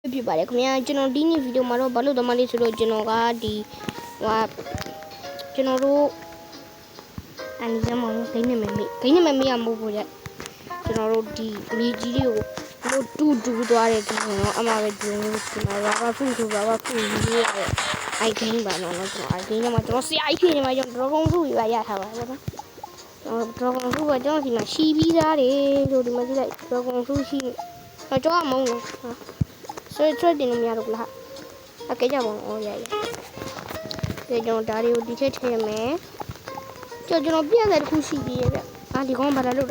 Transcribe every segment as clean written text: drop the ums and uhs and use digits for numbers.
ဖြစ်ပါတယ်ခင်ဗျာကျွန်တော်ဒီနေ့ဗီဒီယိုမှာတော့ဘာလို့သမားလေးဆိုတော့ကျွန်တော်ကဒီကျွန်တော်တို့အန်ဒီဇမောင်ဂိမ်းနဲ့မမေးရမို့ပေါ့ကြကျွန်တော်တို့ဒီမြေကြီးတွေကိုတူသွားတယ်ကျွန်တော်အမှားပဲဒီလိုကျွန်တော်ဘာဖူးရေးရတယ်အိုက်ဂိမ်းပါတော့ကျွန်တော်အိုက်ဂိမ်းထဲမှာကျွန်တော်ဆရာကြီးဖြစ်နေမှာကျွန်တော် Dragon Fruit တွေပါရထားပါပေါ့နော်Dragon Fruit ကကျွန်တော်ဒီမှာရှိပြီးသားတယ်လို့ဒီမှာကြည့်လိုက် Dragon Fruit ရှိတော့မုန်းလို့ဆွဲတင်လို့မရတော့လားအကဲကြပါဦးရကျွန်တော်ဒါတွေကိုဒီထက်ထည့်မယ်ကျွန်တော်ပြက်တဲ့တစ်ခုရှိသေးရဲ့ဗျဒီကောင်ဘာလို့လဲ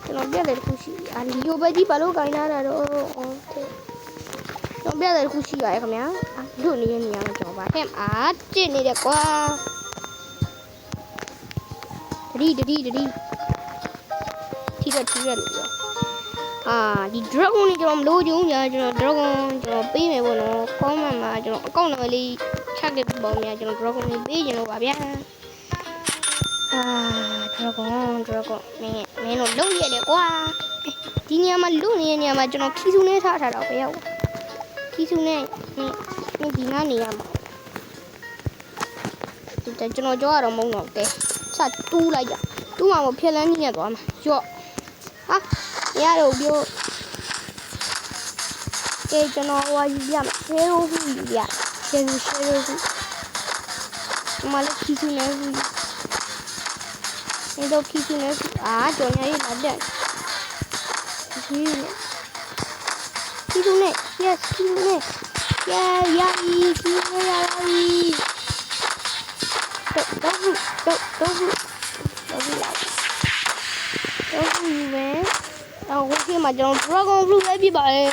ကျွန်တော်ပြက်တဲ့တစ်ခုရှိဒီလိုပဲကြီးဘာလို့ခိုင်းထားတာတော့ကျွန်တော်ပြက်တဲ့တစ်ခုရှိရရဲ့ခင်ဗျာလွတ်နေတဲ့နေရာမှာကျွန်တော်ဗာဟဲ့ကျစ်နေတယ်ကွာတတိထိရလို့ဒီ dragon นี่ကျွန်တော်မလို့ကြုံကြာကျွန်တော် dragon ကျွန်တော်ပေးမယ်ပေါ့နော် comment မှာကျွန်တော်အကောင့်နံပါတ်လေးချခဲ့ပြီးပေါ့များကျွန်တော် dragon လေးပေးခြင်းလို့ပါဗျာdragon မင်းတို့လုံရတယ်ကွာဒီနေရာမှာလုံနေတဲ့နေရာမှာကျွန်တော်ခီးစုနဲ့ထားတာပဲရောက်ခီးစုနဲ့ဒီနားနေရမှာကျွန်တော်ကြောက်ရတော့မုန်းတော့တဲ့စတူးလိုက်ကြတူးမှာမဖြစ်လန်းနေရသွားမှာရော့ရတော့ပြောကဲကျွန်တော်ဝါယူရမယ်ရှယ်ရိုးဘူးယူရရှယ်ရိုးဘူးဒီမှာလည်းခီးစုနေဘူးဒီတော့ခီးစုနေကျွန်တော်ရည်လာတဲ့ခီးစုနေ yes ခီးစုနေရခီးစုနေရတော့ဝေးမှာကျွန်တော် Dragon Fruit လေးပြပါလေ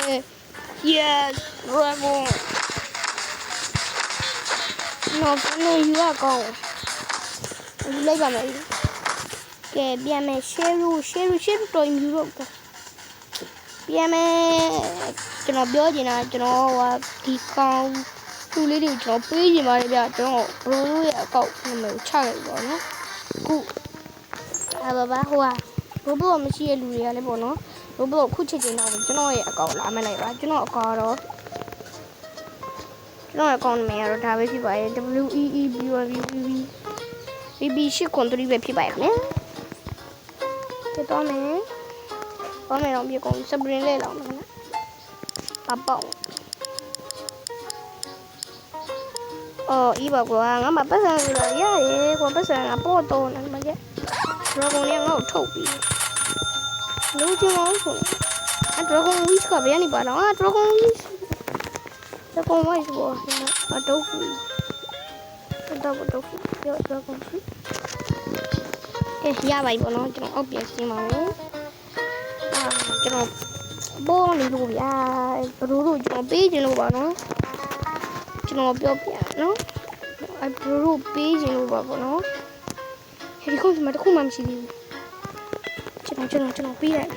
Yes Dragon နော်ဘယ်လိုယူရကောင်းဒီလိုက်ပါမယ်ကဲပြန်မယ် share တော်ယူတော့ပြန်မယ်ကျွန်တော်ပြောချင်တာကျွန်တော်ဒီကောင်သူ့လေးတွေကျွန်တော်ပေးချင်ပါတယ်ဗျကျွန်တော် bro တို့ရဲ့အကောက်နံပါတ်ချခဲ့ပြီပေါ့နော်ခုဘာဟိုrobot မရှိတဲ့လူတွေကလည်းပေါ့နော် robot ခုချက်ချင်းတော့ကျွန်တော်ရဲ့အကောင့်လာမလိုက်ပါကျွန်တော်အကောင့်တော့ကျွန်တော်အကောင့်နာမည်ကတော့ဒါပဲဖြစ်ပါရဲ့ WEEBB8.3 ပဲဖြစ်ပါရဲ့နော်တော့မယ်တော့ပြကုန် spring လေးလောက်မယ်နော်ပေါက်ဤပါကွာငါမပတ်စံလို့ရရဲကွာပတ်စံကပေါ်တော့နေမှာကြ Dragon လေးငါ့ကိုထုတ်ပြီးလို့ချင်အောင်ဆိုDragon Wish ကဘယ်ကနေပါတော့Dragon Wish ဘောတော့ဖူပြော Dragon Wish ရပါပြီပေါ့နော်ကျွန်တော်အောက်ပြန်ရှင်းပါမယ်ကျွန်တော်ဘောနေလို့ဗျာဘယ်လိုလုပ်ကျွန်တော်ပေးခြင်းလို့ပါနော်ကျွန်တော်ပြောပြနော်ဘယ်လိုပေးခြင်းလို့ပါပေါ့နော်ဒီကောင်မှတခုမှမရှိသေးဘူးကျွန်တော်ပေးလိုက်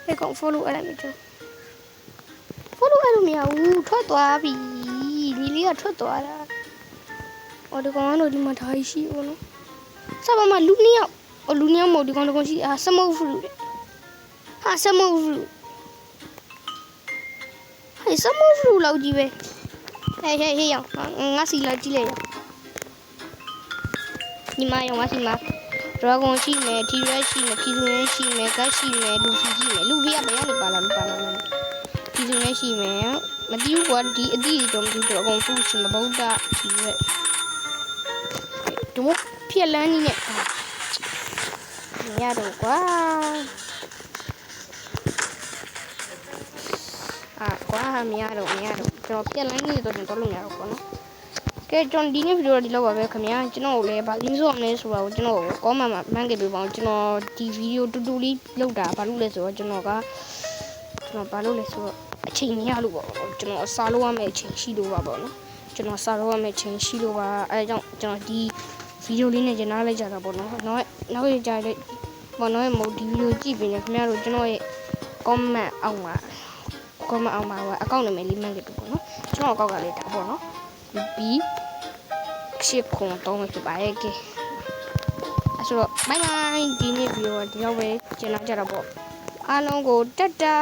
ဒီကောင် follow အဲ့လိုက်ကျွန်တော် follow အဲ့လိုမရဘူးထွက်သွားပြီညီလေးကထွက်သွားတာဒီကောင်ကတော့ဒီမှာထားရှိဘူးနော်စပါမလူနှစ်ယောက်မဟုတ်ဒီကောင်ရှိစမုတ်ဖလူစမုတ်ဖလူလောက်ကြီးပဲဟေးရောငါစီလာကြည့်လိုက်ညီမရောငါစီမှာ Dragon ရှိမယ် T-Rex ရှိမယ် Kizune ရှိမယ် Gat ရှိမယ် Luffy ရှိမယ် Luffy ကဘယ်ကနေပါလာလဲKizune ရှိမယ်မသိဘူးကွာဒီအတိအကျတော့မသိဘူး Dragon Fruit ရှိမှာဗုဒ္ဓ T-Rex တို့ဖြစ်လန်းနေနဲ့မရတော့ကွာမရတော့ကျွန်တော်ပြက်လိုင်းနေတော့ကျွန်တော်လုပ်ရတော့ပေါ့နော်ကဲကျွန်တော်ဒီနေ့ဗီဒီယိုဒီလောက်ပါပဲခင်ဗျာကျွန်တော်လည်းဗာလင်းဆိုအောင်လဲဆိုတော့ကျွန်တော် comment မှာမှန်းခဲ့ပေးပါအောင်ကျွန်တော်ဒီဗီဒီယိုတူတူလေးလုပ်တာဘာလို့လဲဆိုတော့ကျွန်တော်ဘာလို့လဲဆိုတော့အချိန်မရလို့ပေါ့ကျွန်တော်စာလုပ်ရမယ့်အချိန်ရှိလို့ပါပေါ့နော်ကျွန်တော်စာလုပ်ရမယ့်အချိန်ရှိလို့ပါအဲဒါကြောင့်ကျွန်တော်ဒီဗီဒီယိုလေးနဲ့ကျွန်တော်လိုက်ကြတာပေါ့နော်နောက်ရကြတဲ့ပေါ့နော်မို့ဒီဗီဒီယိုကြည့်ပြီးရင်ခင်ဗျားတို့ကျွန်တော်ရဲ့ comment အောက်မှာအကောင့်နာမည်လေးမှန်းခဲ့ပြီပေါ့နော်ကျွန်တော်အကောင့်ကလေးဒါပေါ့နော် B ရှစ်ခွန်တော့ဖြစ်ပါရဲ့ကဲအဲ့ဆိုတော့ bye bye ဒီနေ့ဗီဒီယိုဒီလောက်ပဲကျန်တော့ကြတော့ပေါ့ အားလုံးကိုတတ်တာ